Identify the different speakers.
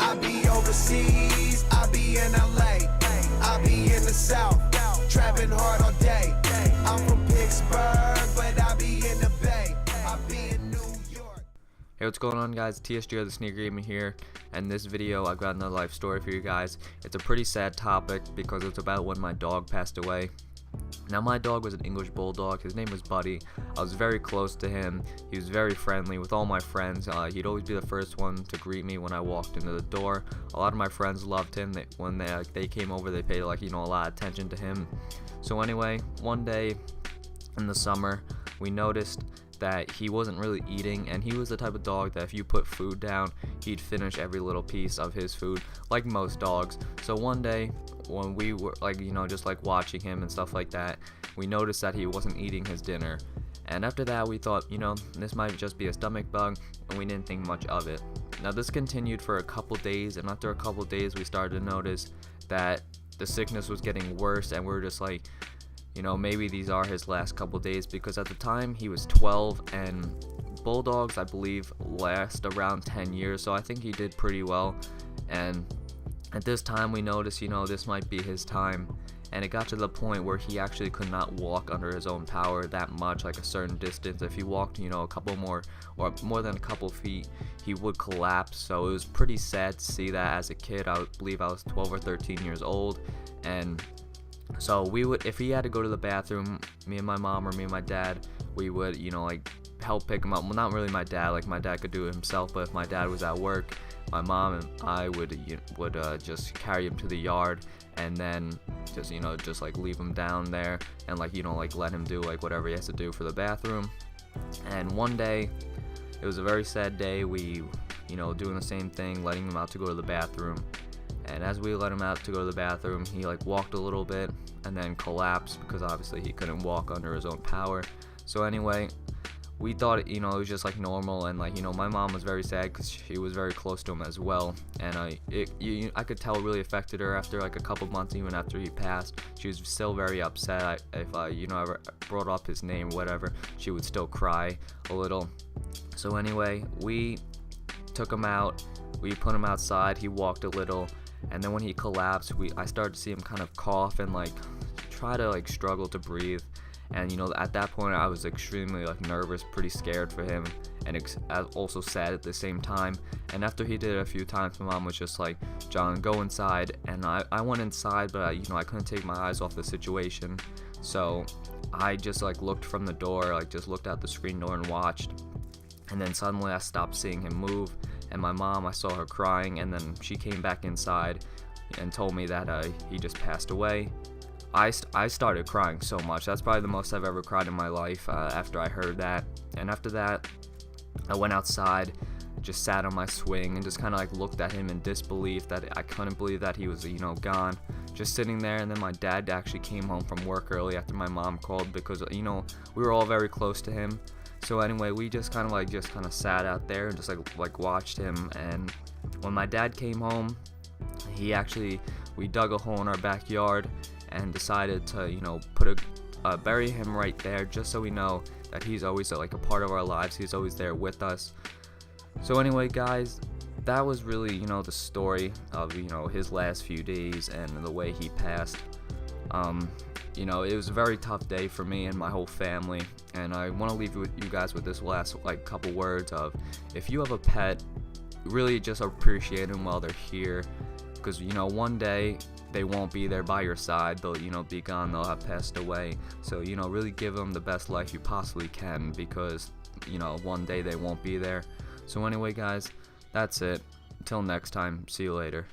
Speaker 1: I be overseas, I be in LA, I be in the South, trapping hard all day. I'm from Pittsburgh, but I be in the Bay, I be in New York.
Speaker 2: Hey, what's going on, guys? TSG the Sneaker Gamer here, and this video I've got another life story for you guys. It's a pretty sad topic because it's about when my dog passed away. Now, my dog was an English bulldog. His name was Buddy. I was very close to him. He was very friendly with all my friends. He'd always be the first one to greet me when I walked into the door. A lot of my friends loved him. When they came over, they paid a lot of attention to him. So anyway, one day in the summer, we noticed that he wasn't really eating, and he was the type of dog that if you put food down, he'd finish every little piece of his food, like most dogs. So one day when we were just watching him and stuff like that, we noticed that he wasn't eating his dinner, and after that we thought, this might just be a stomach bug, and we didn't think much of it. Now, this continued for a couple days, and after a couple days we started to notice that the sickness was getting worse, and we were just like, maybe these are his last couple days, because at the time he was 12, and bulldogs, I believe, last around 10 years, so I think he did pretty well. And at this time we noticed, this might be his time, and it got to the point where he actually could not walk under his own power that much, like a certain distance. If he walked, a couple more or more than a couple feet, he would collapse. So it was pretty sad to see that as a kid. I believe I was 12 or 13 years old, and so we would, if he had to go to the bathroom, me and my mom or me and my dad, we would, help pick him up. Well, not really my dad, my dad could do it himself, but if my dad was at work, my mom and I would just carry him to the yard, and then just leave him down there, and let him do whatever he has to do for the bathroom. And one day, it was a very sad day. We doing the same thing, letting him out to go to the bathroom. And as we let him out to go to the bathroom, he walked a little bit and then collapsed, because obviously he couldn't walk under his own power. So anyway, we thought it was just normal, and my mom was very sad because she was very close to him as well, and I could tell it really affected her after a couple months. Even after he passed, she was still very upset. If I ever brought up his name or whatever, she would still cry a little. So anyway, we took him out, we put him outside, he walked a little, and then when he collapsed, I started to see him kind of cough and try to struggle to breathe. And at that point I was extremely nervous, pretty scared for him, and also sad at the same time. And after he did it a few times, my mom was just like, "John, go inside." And I went inside, but I couldn't take my eyes off the situation. So I just looked from the door, just looked out the screen door and watched. And then suddenly I stopped seeing him move, and my mom, I saw her crying, and then she came back inside and told me that he just passed away. I started crying so much. That's probably the most I've ever cried in my life after I heard that. And after that, I went outside, just sat on my swing, and just kind of looked at him in disbelief that I couldn't believe that he was gone, just sitting there. And then my dad actually came home from work early after my mom called, because we were all very close to him. So anyway, we just kind of sat out there and just watched him. And when my dad came home, we dug a hole in our backyard and decided to bury him right there, just so we know that he's always a part of our lives. He's always there with us. So anyway, guys, that was really the story of his last few days and the way he passed. It was a very tough day for me and my whole family, and I want to leave you guys with this last couple words of, if you have a pet, really just appreciate them while they're here, because one day they won't be there by your side. They'll be gone, they'll have passed away. So really give them the best life you possibly can, because one day they won't be there. So anyway, guys, that's it. Until next time, see you later.